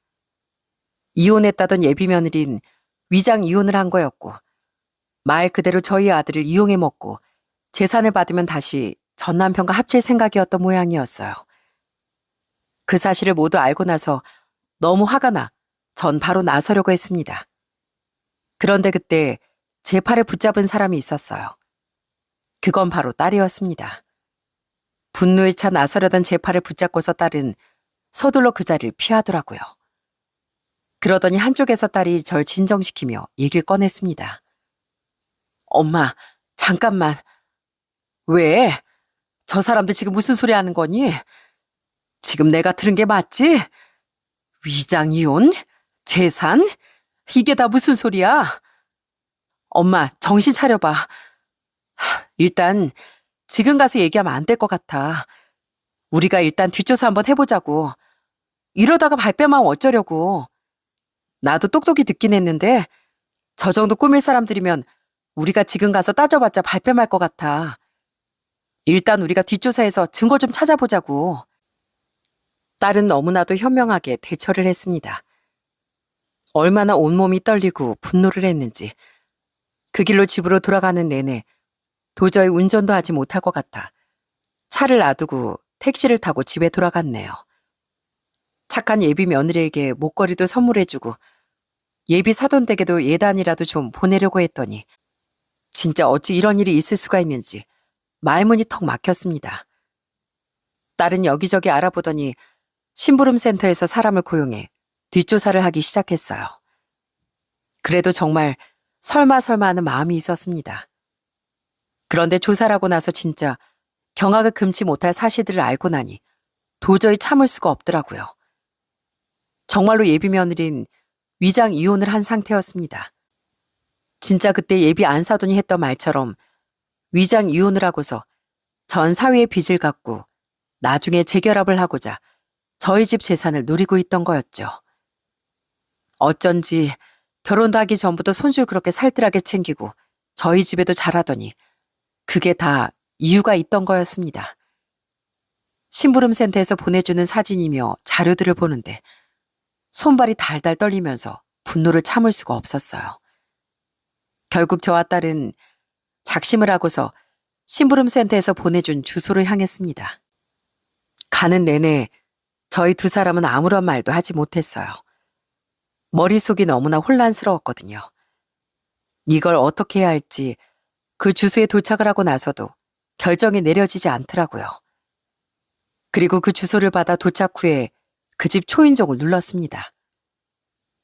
이혼했다던 예비 며느린 위장 이혼을 한 거였고 말 그대로 저희 아들을 이용해 먹고 재산을 받으면 다시 전 남편과 합칠 생각이었던 모양이었어요. 그 사실을 모두 알고 나서 너무 화가 나 전 바로 나서려고 했습니다. 그런데 그때 제 팔을 붙잡은 사람이 있었어요. 그건 바로 딸이었습니다. 분노에 차 나서려던 제 팔을 붙잡고서 딸은 서둘러 그 자리를 피하더라고요. 그러더니 한쪽에서 딸이 절 진정시키며 얘기를 꺼냈습니다. 엄마, 잠깐만. 왜? 저 사람들 지금 무슨 소리 하는 거니? 지금 내가 들은 게 맞지? 위장 이혼? 재산? 이게 다 무슨 소리야? 엄마, 정신 차려봐. 일단 지금 가서 얘기하면 안 될 것 같아. 우리가 일단 뒷조사 한번 해보자고. 이러다가 발뺌하면 어쩌려고. 나도 똑똑히 듣긴 했는데 저 정도 꾸밀 사람들이면 우리가 지금 가서 따져봤자 발뺌할 것 같아. 일단 우리가 뒷조사해서 증거 좀 찾아보자고. 딸은 너무나도 현명하게 대처를 했습니다. 얼마나 온몸이 떨리고 분노를 했는지 그 길로 집으로 돌아가는 내내 도저히 운전도 하지 못할 것 같아 차를 놔두고 택시를 타고 집에 돌아갔네요. 착한 예비 며느리에게 목걸이도 선물해주고 예비 사돈댁에도 예단이라도 좀 보내려고 했더니 진짜 어찌 이런 일이 있을 수가 있는지 말문이 턱 막혔습니다. 딸은 여기저기 알아보더니 심부름 센터에서 사람을 고용해 뒷조사를 하기 시작했어요. 그래도 정말 설마 하는 마음이 있었습니다. 그런데 조사를 하고 나서 진짜 경악을 금치 못할 사실들을 알고 나니 도저히 참을 수가 없더라고요. 정말로 예비 며느린 위장 이혼을 한 상태였습니다. 진짜 그때 예비 안사돈이 했던 말처럼 위장 이혼을 하고서 전 사위의 빚을 갚고 나중에 재결합을 하고자 저희 집 재산을 노리고 있던 거였죠. 어쩐지 결혼도 하기 전부터 손주를 그렇게 살뜰하게 챙기고 저희 집에도 잘하더니 그게 다 이유가 있던 거였습니다. 심부름센터에서 보내주는 사진이며 자료들을 보는데 손발이 달달 떨리면서 분노를 참을 수가 없었어요. 결국 저와 딸은 작심을 하고서 심부름센터에서 보내준 주소를 향했습니다. 가는 내내 저희 두 사람은 아무런 말도 하지 못했어요. 머릿속이 너무나 혼란스러웠거든요. 이걸 어떻게 해야 할지 그 주소에 도착을 하고 나서도 결정이 내려지지 않더라고요. 그리고 그 주소를 받아 도착 후에 그 집 초인종을 눌렀습니다.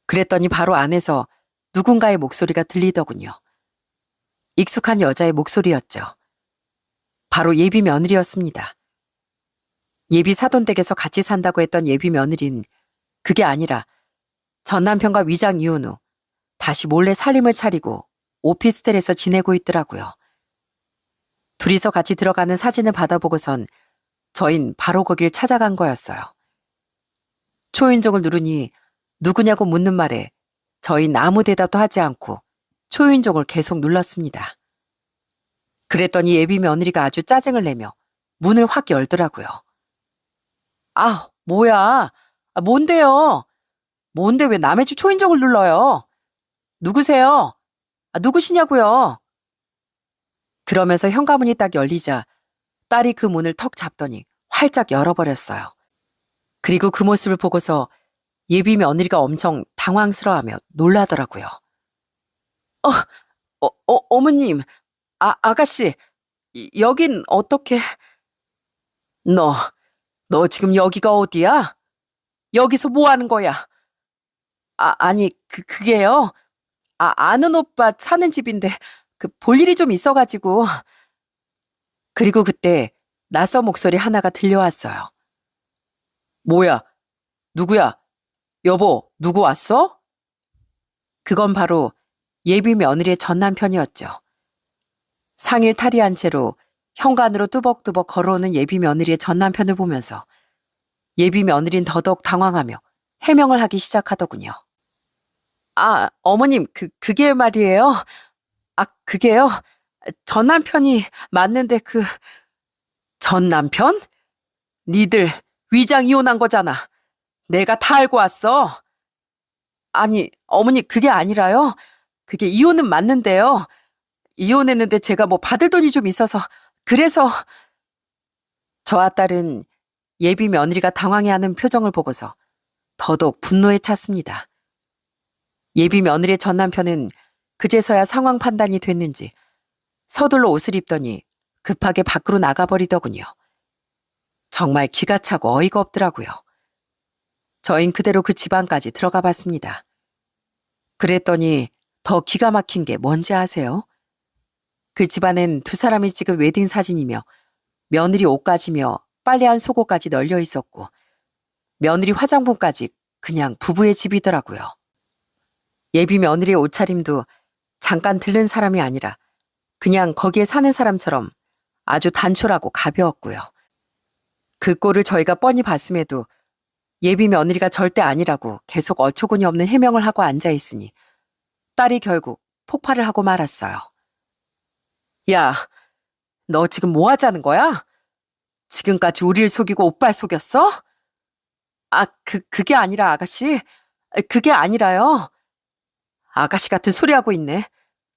그랬더니 바로 안에서 누군가의 목소리가 들리더군요. 익숙한 여자의 목소리였죠. 바로 예비 며느리였습니다. 예비 사돈댁에서 같이 산다고 했던 예비 며느린 그게 아니라 전 남편과 위장 이혼 후 다시 몰래 살림을 차리고 오피스텔에서 지내고 있더라고요. 둘이서 같이 들어가는 사진을 받아보고선 저흰 바로 거길 찾아간 거였어요. 초인종을 누르니 누구냐고 묻는 말에 저흰 아무 대답도 하지 않고 초인종을 계속 눌렀습니다. 그랬더니 예비 며느리가 아주 짜증을 내며 문을 확 열더라고요. 아, 뭐야? 뭔데요? 뭔데 왜 남의 집 초인종을 눌러요? 누구세요? 누구시냐고요? 그러면서 현관문이 딱 열리자 딸이 그 문을 턱 잡더니 활짝 열어버렸어요. 그리고 그 모습을 보고서 예비 며느리가 엄청 당황스러워하며 놀라더라고요. 어머님, 아가씨, 여긴 어떻게... 너 지금 여기가 어디야? 여기서 뭐 하는 거야? 아니, 그게요. 아는 오빠 사는 집인데, 볼 일이 좀 있어가지고. 그리고 그때 낯선 목소리 하나가 들려왔어요. 뭐야? 누구야? 여보, 누구 왔어? 그건 바로 예비 며느리의 전 남편이었죠. 상일 탈의한 채로 현관으로 뚜벅뚜벅 걸어오는 예비 며느리의 전 남편을 보면서 예비 며느리는 더더욱 당황하며 해명을 하기 시작하더군요. 어머님, 그게 말이에요. 그게요. 전 남편이 맞는데 전 남편? 니들 위장 이혼한 거잖아. 내가 다 알고 왔어. 아니, 어머니, 그게 아니라요. 그게 이혼은 맞는데요. 이혼했는데 제가 뭐 받을 돈이 좀 있어서 그래서. 저와 딸은 예비 며느리가 당황해하는 표정을 보고서 더더욱 분노에 찼습니다. 예비 며느리의 전 남편은 그제서야 상황 판단이 됐는지 서둘러 옷을 입더니 급하게 밖으로 나가버리더군요. 정말 기가 차고 어이가 없더라고요. 저흰 그대로 그 집안까지 들어가 봤습니다. 그랬더니 더 기가 막힌 게 뭔지 아세요? 그 집안엔 두 사람이 찍은 웨딩 사진이며 며느리 옷까지며 빨래한 속옷까지 널려 있었고 며느리 화장품까지 그냥 부부의 집이더라고요. 예비 며느리의 옷차림도 잠깐 들른 사람이 아니라 그냥 거기에 사는 사람처럼 아주 단촐하고 가벼웠고요. 그 꼴을 저희가 뻔히 봤음에도 예비 며느리가 절대 아니라고 계속 어처구니 없는 해명을 하고 앉아있으니 딸이 결국 폭발을 하고 말았어요. 야, 너 지금 뭐 하자는 거야? 지금까지 우리를 속이고 오빠를 속였어? 그게 아니라 아가씨. 그게 아니라요. 아가씨 같은 소리 하고 있네.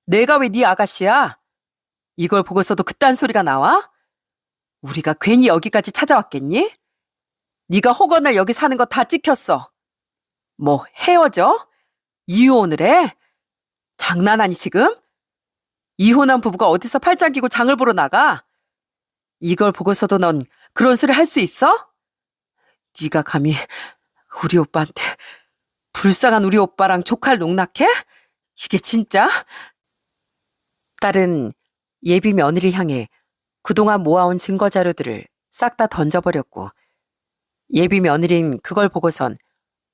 내가 왜 네 아가씨야? 이걸 보고서도 그딴 소리가 나와? 우리가 괜히 여기까지 찾아왔겠니? 네가 혹언날 여기 사는 거 다 찍혔어. 뭐 헤어져? 이혼을 해? 장난하니 지금? 이혼한 부부가 어디서 팔짱 끼고 장을 보러 나가? 이걸 보고서도 넌 그런 소리 할 수 있어? 네가 감히 우리 오빠한테 불쌍한 우리 오빠랑 조카를 농락해? 이게 진짜? 딸은 예비 며느리 향해 그동안 모아온 증거 자료들을 싹 다 던져버렸고 예비 며느리는 그걸 보고선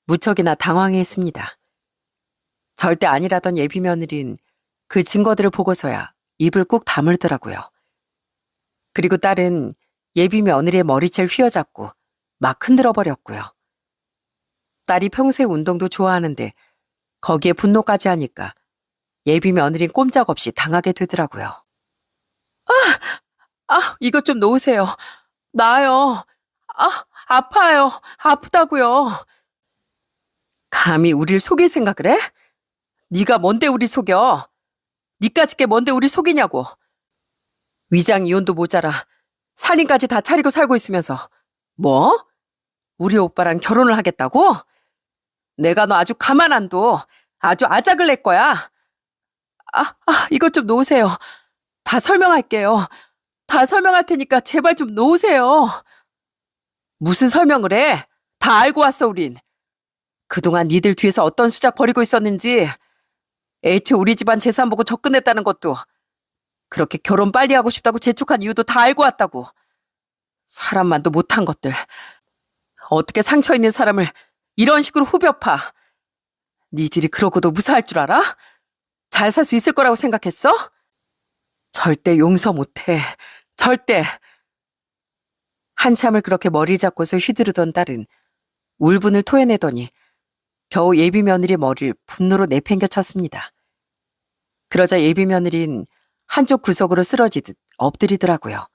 무척이나 당황해했습니다. 절대 아니라던 예비 며느리는 그 증거들을 보고서야 입을 꾹 다물더라고요. 그리고 딸은 예비 며느리의 머리채를 휘어잡고 막 흔들어버렸고요. 딸이 평소에 운동도 좋아하는데 거기에 분노까지 하니까 예비 며느리는 꼼짝없이 당하게 되더라고요. 이것 좀 놓으세요. 나요. 아파요. 아프다고요. 감히 우릴 속일 생각을 해? 네가 뭔데 우리 속여? 니까짓 게 뭔데 우리 속이냐고. 위장 이혼도 모자라 살림까지 다 차리고 살고 있으면서 뭐? 우리 오빠랑 결혼을 하겠다고? 내가 너 아주 가만 안 둬. 아주 아작을 낼 거야. 이것 좀 놓으세요. 다 설명할게요. 다 설명할 테니까 제발 좀 놓으세요. 무슨 설명을 해? 다 알고 왔어 우린. 그동안 니들 뒤에서 어떤 수작 벌이고 있었는지, 애초에 우리 집안 재산 보고 접근했다는 것도, 그렇게 결혼 빨리 하고 싶다고 재촉한 이유도 다 알고 왔다고. 사람만도 못한 것들. 어떻게 상처 있는 사람을 이런 식으로 후벼 파. 니들이 그러고도 무사할 줄 알아? 잘 살 수 있을 거라고 생각했어? 절대 용서 못해. 절대! 한참을 그렇게 머리를 잡고서 휘두르던 딸은 울분을 토해내더니 겨우 예비 며느리 머리를 분노로 내팽겨 쳤습니다. 그러자 예비 며느리는 한쪽 구석으로 쓰러지듯 엎드리더라고요.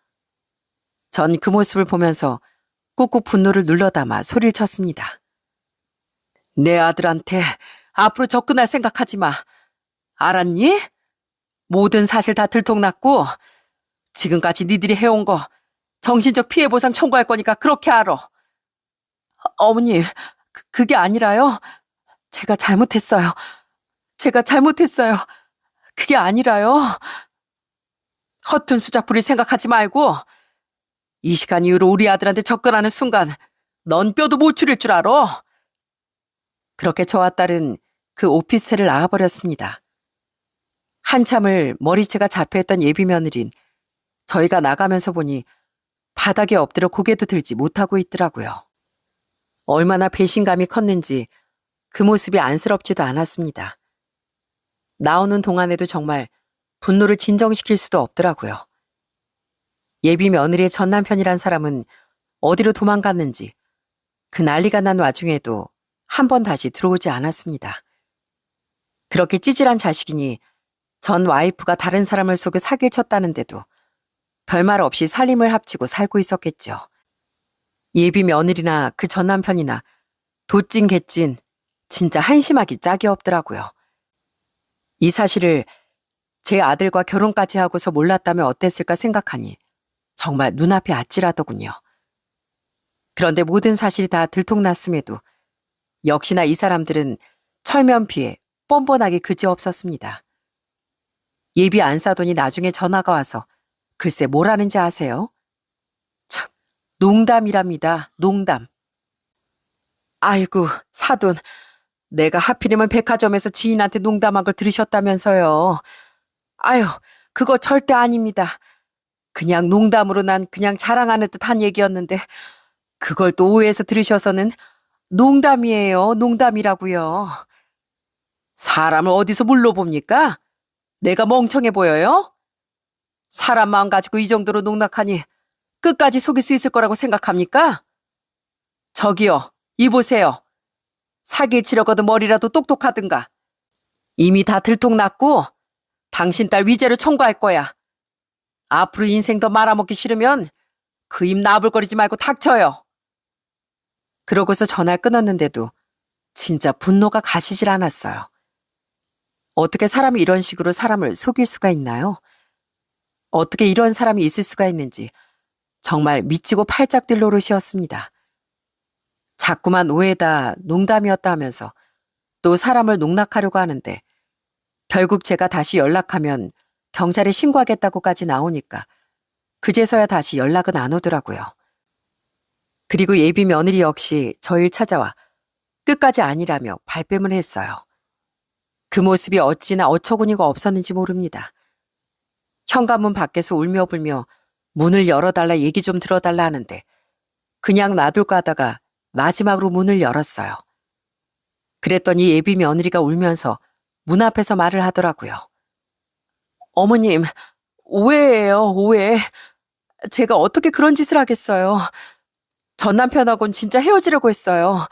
전 그 모습을 보면서 꾹꾹 분노를 눌러담아 소리를 쳤습니다. 내 아들한테 앞으로 접근할 생각하지 마. 알았니? 모든 사실 다 들통났고 지금까지 니들이 해온 거 정신적 피해 보상 청구할 거니까 그렇게 알아. 어머님, 그게 아니라요. 제가 잘못했어요. 그게 아니라요. 허튼 수작부리 생각하지 말고 이 시간 이후로 우리 아들한테 접근하는 순간 넌 뼈도 못 추릴 줄 알아. 그렇게 저와 딸은 그 오피스텔을 나가버렸습니다. 한참을 머리채가 잡혀있던 예비 며느린 저희가 나가면서 보니 바닥에 엎드려 고개도 들지 못하고 있더라고요. 얼마나 배신감이 컸는지 그 모습이 안쓰럽지도 않았습니다. 나오는 동안에도 정말 분노를 진정시킬 수도 없더라고요. 예비 며느리의 전 남편이란 사람은 어디로 도망갔는지 그 난리가 난 와중에도 한 번 다시 들어오지 않았습니다. 그렇게 찌질한 자식이니 전 와이프가 다른 사람을 속여 사기를 쳤다는데도 별말 없이 살림을 합치고 살고 있었겠죠. 예비 며느리나 그 전 남편이나 도찐 개찐 진짜 한심하기 짝이 없더라고요. 이 사실을 제 아들과 결혼까지 하고서 몰랐다면 어땠을까 생각하니 정말 눈앞이 아찔하더군요. 그런데 모든 사실이 다 들통났음에도 역시나 이 사람들은 철면피에 뻔뻔하게 그지없었습니다. 예비 안 사돈이 나중에 전화가 와서 글쎄 뭘 하는지 아세요? 참, 농담이랍니다. 농담. 아이고, 사돈. 내가 하필이면 백화점에서 지인한테 농담한 걸 들으셨다면서요. 아유, 그거 절대 아닙니다. 그냥 농담으로 난 그냥 자랑하는 듯 한 얘기였는데 그걸 또 오해해서 들으셔서는 농담이에요. 농담이라고요. 사람을 어디서 물러봅니까? 내가 멍청해 보여요? 사람 마음 가지고 이 정도로 농락하니 끝까지 속일 수 있을 거라고 생각합니까? 저기요, 이보세요. 사기를 치려거든 머리라도 똑똑하든가. 이미 다 들통났고 당신 딸 위자료 청구할 거야. 앞으로 인생 더 말아먹기 싫으면 그 입 나불거리지 말고 닥쳐요. 그러고서 전화를 끊었는데도 진짜 분노가 가시질 않았어요. 어떻게 사람이 이런 식으로 사람을 속일 수가 있나요? 어떻게 이런 사람이 있을 수가 있는지 정말 미치고 팔짝 뛸 노릇이었습니다. 자꾸만 오해다 농담이었다 하면서 또 사람을 농락하려고 하는데 결국 제가 다시 연락하면 경찰에 신고하겠다고까지 나오니까 그제서야 다시 연락은 안 오더라고요. 그리고 예비 며느리 역시 저를 찾아와 끝까지 아니라며 발뺌을 했어요. 그 모습이 어찌나 어처구니가 없었는지 모릅니다. 현관문 밖에서 울며 불며 문을 열어달라 얘기 좀 들어달라 하는데 그냥 놔둘까 하다가 마지막으로 문을 열었어요. 그랬더니 예비 며느리가 울면서 문 앞에서 말을 하더라고요. 어머님, 오해예요, 오해. 제가 어떻게 그런 짓을 하겠어요. 전 남편하고는 진짜 헤어지려고 했어요.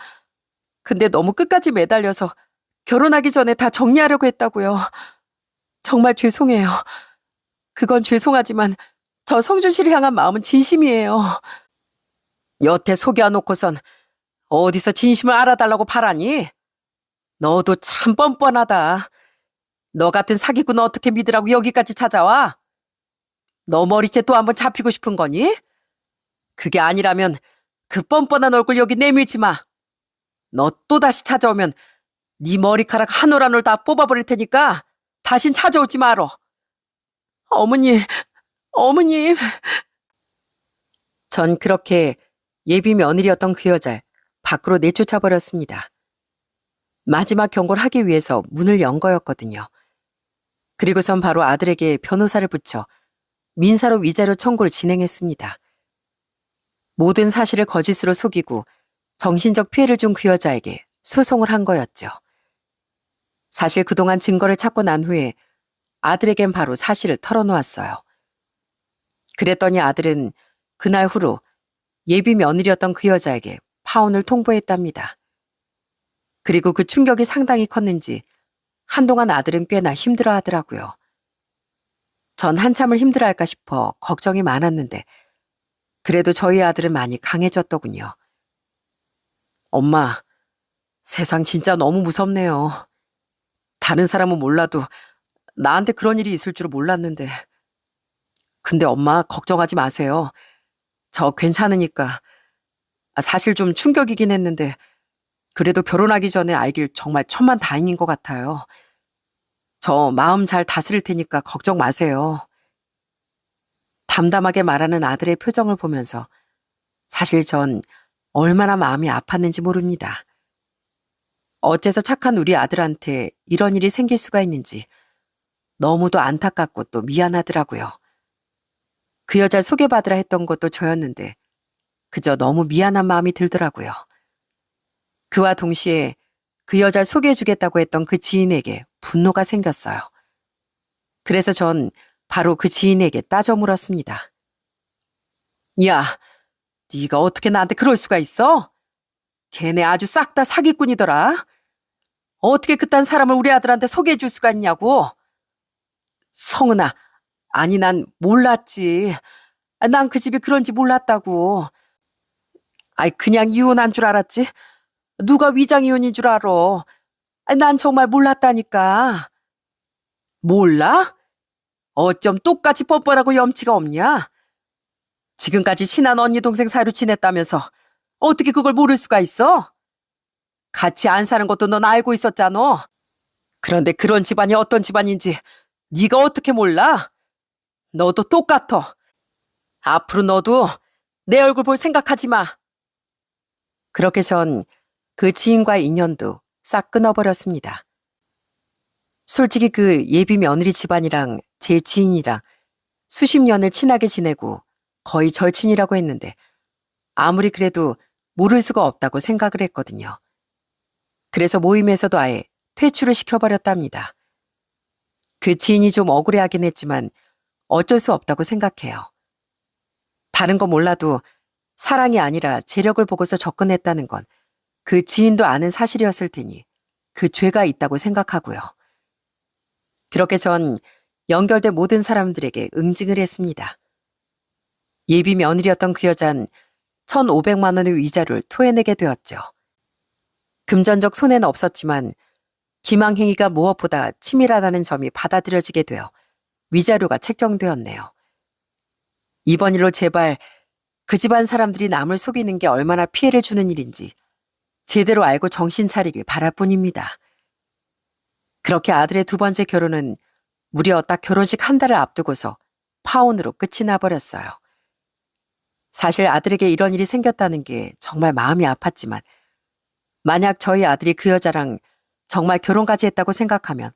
근데 너무 끝까지 매달려서 결혼하기 전에 다 정리하려고 했다고요. 정말 죄송해요. 그건 죄송하지만 저 성준 씨를 향한 마음은 진심이에요. 여태 속여놓고선 어디서 진심을 알아달라고 바라니? 너도 참 뻔뻔하다. 너 같은 사기꾼 어떻게 믿으라고 여기까지 찾아와? 너 머리채 또 한번 잡히고 싶은 거니? 그게 아니라면 그 뻔뻔한 얼굴 여기 내밀지 마. 너 또다시 찾아오면 네 머리카락 한 올 한 올 다 뽑아버릴 테니까 다신 찾아오지 말어. 어머님, 어머님. 전 그렇게 예비 며느리였던 그 여자를 밖으로 내쫓아버렸습니다. 마지막 경고를 하기 위해서 문을 연 거였거든요. 그리고선 바로 아들에게 변호사를 붙여 민사로 위자료 청구를 진행했습니다. 모든 사실을 거짓으로 속이고 정신적 피해를 준 그 여자에게 소송을 한 거였죠. 사실 그동안 증거를 찾고 난 후에 아들에겐 바로 사실을 털어놓았어요. 그랬더니 아들은 그날 후로 예비 며느리였던 그 여자에게 파혼을 통보했답니다. 그리고 그 충격이 상당히 컸는지 한동안 아들은 꽤나 힘들어 하더라고요. 전 한참을 힘들어할까 싶어 걱정이 많았는데 그래도 저희 아들은 많이 강해졌더군요. 엄마, 세상 진짜 너무 무섭네요. 다른 사람은 몰라도 나한테 그런 일이 있을 줄 몰랐는데. 근데 엄마 걱정하지 마세요. 저 괜찮으니까. 사실 좀 충격이긴 했는데 그래도 결혼하기 전에 알길 정말 천만다행인 것 같아요. 저 마음 잘 다스릴 테니까 걱정 마세요. 담담하게 말하는 아들의 표정을 보면서 사실 전 얼마나 마음이 아팠는지 모릅니다. 어째서 착한 우리 아들한테 이런 일이 생길 수가 있는지 너무도 안타깝고 또 미안하더라고요. 그 여자를 소개받으라 했던 것도 저였는데 그저 너무 미안한 마음이 들더라고요. 그와 동시에 그 여자를 소개해주겠다고 했던 그 지인에게 분노가 생겼어요. 그래서 전 바로 그 지인에게 따져 물었습니다. 야, 네가 어떻게 나한테 그럴 수가 있어? 걔네 아주 싹 다 사기꾼이더라. 어떻게 그딴 사람을 우리 아들한테 소개해 줄 수가 있냐고. 성은아, 아니 난 몰랐지. 난 그 집이 그런지 몰랐다고. 아이 그냥 이혼한 줄 알았지. 누가 위장 이혼인 줄 알아. 난 정말 몰랐다니까. 몰라? 어쩜 똑같이 뻔뻔하고 염치가 없냐? 지금까지 친한 언니 동생 사이로 지냈다면서 어떻게 그걸 모를 수가 있어? 같이 안 사는 것도 넌 알고 있었잖아. 그런데 그런 집안이 어떤 집안인지 네가 어떻게 몰라? 너도 똑같아. 앞으로 너도 내 얼굴 볼 생각하지 마. 그렇게 전 그 지인과의 인연도 싹 끊어버렸습니다. 솔직히 그 예비 며느리 집안이랑 제 지인이랑 수십 년을 친하게 지내고 거의 절친이라고 했는데 아무리 그래도 모를 수가 없다고 생각을 했거든요. 그래서 모임에서도 아예 퇴출을 시켜버렸답니다. 그 지인이 좀 억울해하긴 했지만 어쩔 수 없다고 생각해요. 다른 거 몰라도 사랑이 아니라 재력을 보고서 접근했다는 건 그 지인도 아는 사실이었을 테니 그 죄가 있다고 생각하고요. 그렇게 전 연결된 모든 사람들에게 응징을 했습니다. 예비 며느리였던 그 여잔 1,500만 원의 위자료를 토해내게 되었죠. 금전적 손해는 없었지만 기망행위가 무엇보다 치밀하다는 점이 받아들여지게 되어 위자료가 책정되었네요. 이번 일로 제발 그 집안 사람들이 남을 속이는 게 얼마나 피해를 주는 일인지 제대로 알고 정신 차리길 바랄 뿐입니다. 그렇게 아들의 두 번째 결혼은 무려 딱 결혼식 한 달을 앞두고서 파혼으로 끝이 나버렸어요. 사실 아들에게 이런 일이 생겼다는 게 정말 마음이 아팠지만 만약 저희 아들이 그 여자랑 정말 결혼까지 했다고 생각하면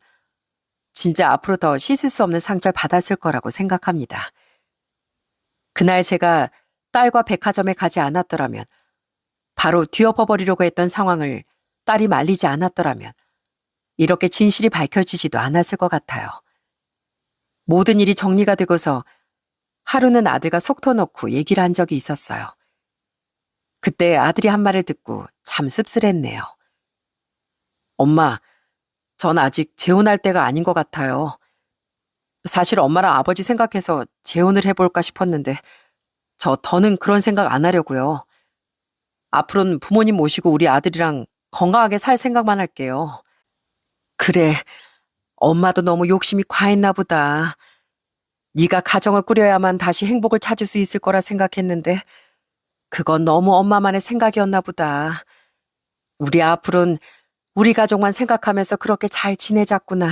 진짜 앞으로 더 씻을 수 없는 상처를 받았을 거라고 생각합니다. 그날 제가 딸과 백화점에 가지 않았더라면 바로 뒤엎어버리려고 했던 상황을 딸이 말리지 않았더라면 이렇게 진실이 밝혀지지도 않았을 것 같아요. 모든 일이 정리가 되고서 하루는 아들과 속 터놓고 얘기를 한 적이 있었어요. 그때 아들이 한 말을 듣고 참 씁쓸했네요. 엄마, 전 아직 재혼할 때가 아닌 것 같아요. 사실 엄마랑 아버지 생각해서 재혼을 해볼까 싶었는데 저 더는 그런 생각 안 하려고요. 앞으로는 부모님 모시고 우리 아들이랑 건강하게 살 생각만 할게요. 그래, 엄마도 너무 욕심이 과했나 보다. 네가 가정을 꾸려야만 다시 행복을 찾을 수 있을 거라 생각했는데 그건 너무 엄마만의 생각이었나 보다. 우리 앞으로는 우리 가족만 생각하면서 그렇게 잘 지내자꾸나.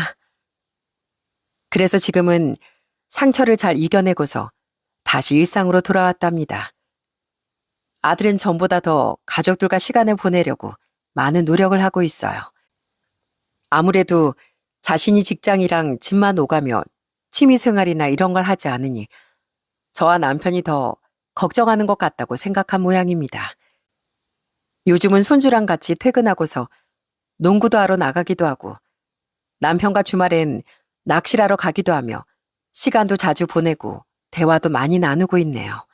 그래서 지금은 상처를 잘 이겨내고서 다시 일상으로 돌아왔답니다. 아들은 전보다 더 가족들과 시간을 보내려고 많은 노력을 하고 있어요. 아무래도 자신이 직장이랑 집만 오가며 취미생활이나 이런 걸 하지 않으니 저와 남편이 더 걱정하는 것 같다고 생각한 모양입니다. 요즘은 손주랑 같이 퇴근하고서 농구도 하러 나가기도 하고 남편과 주말엔 낚시를 하러 가기도 하며 시간도 자주 보내고 대화도 많이 나누고 있네요.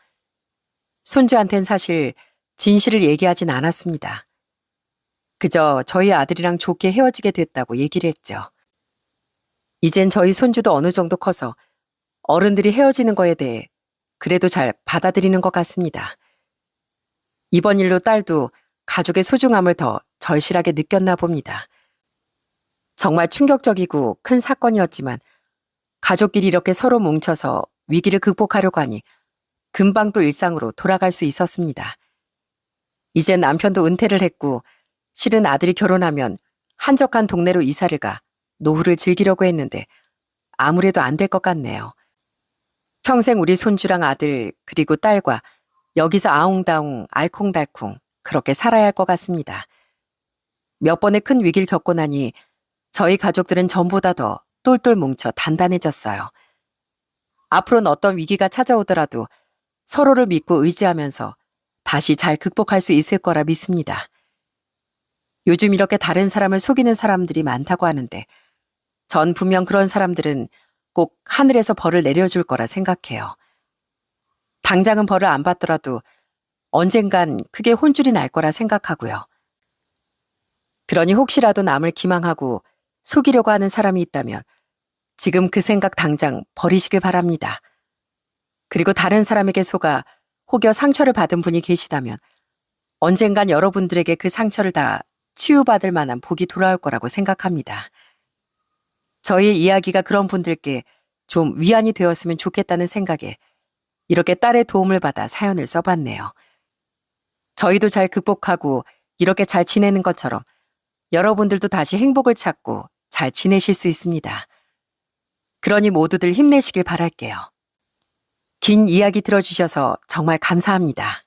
손주한텐 사실 진실을 얘기하진 않았습니다. 그저 저희 아들이랑 좋게 헤어지게 됐다고 얘기를 했죠. 이젠 저희 손주도 어느 정도 커서 어른들이 헤어지는 거에 대해 그래도 잘 받아들이는 것 같습니다. 이번 일로 딸도 가족의 소중함을 더 절실하게 느꼈나 봅니다. 정말 충격적이고 큰 사건이었지만 가족끼리 이렇게 서로 뭉쳐서 위기를 극복하려고 하니 금방 또 일상으로 돌아갈 수 있었습니다. 이제 남편도 은퇴를 했고 실은 아들이 결혼하면 한적한 동네로 이사를 가 노후를 즐기려고 했는데 아무래도 안 될 것 같네요. 평생 우리 손주랑 아들 그리고 딸과 여기서 아웅다웅 알콩달콩 그렇게 살아야 할 것 같습니다. 몇 번의 큰 위기를 겪고 나니 저희 가족들은 전보다 더 똘똘 뭉쳐 단단해졌어요. 앞으로는 어떤 위기가 찾아오더라도 서로를 믿고 의지하면서 다시 잘 극복할 수 있을 거라 믿습니다. 요즘 이렇게 다른 사람을 속이는 사람들이 많다고 하는데 전 분명 그런 사람들은 꼭 하늘에서 벌을 내려줄 거라 생각해요. 당장은 벌을 안 받더라도 언젠간 크게 혼쭐이 날 거라 생각하고요. 그러니 혹시라도 남을 기망하고 속이려고 하는 사람이 있다면 지금 그 생각 당장 버리시길 바랍니다. 그리고 다른 사람에게 속아 혹여 상처를 받은 분이 계시다면 언젠간 여러분들에게 그 상처를 다 치유받을 만한 복이 돌아올 거라고 생각합니다. 저희의 이야기가 그런 분들께 좀 위안이 되었으면 좋겠다는 생각에 이렇게 딸의 도움을 받아 사연을 써봤네요. 저희도 잘 극복하고 이렇게 잘 지내는 것처럼 여러분들도 다시 행복을 찾고 잘 지내실 수 있습니다. 그러니 모두들 힘내시길 바랄게요. 긴 이야기 들어주셔서 정말 감사합니다.